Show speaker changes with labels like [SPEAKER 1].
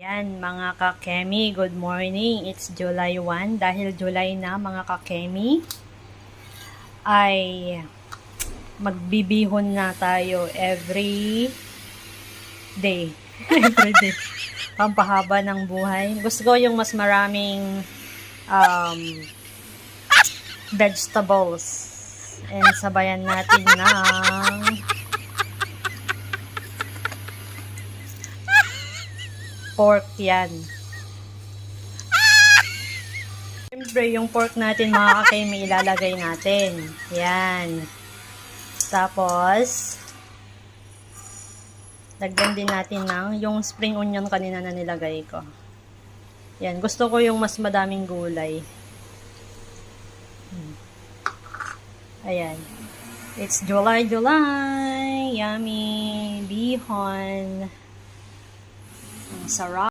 [SPEAKER 1] Yan mga kakemi, good morning. It's July 1. Dahil July na mga kakemi, ay magbibihon na tayo every day. Every day. Pampahaba ng buhay. Gusto ko yung mas maraming vegetables. And sabayan natin ng pork yan. Siyempre, yung pork natin mga kakemi, ilalagay natin. Yan. Tapos, lagyan din natin ng yung spring onion kanina na nilagay ko. Yan. Gusto ko yung mas madaming gulay. Ayan. It's July. Yummy. Bihon. Ang sarap.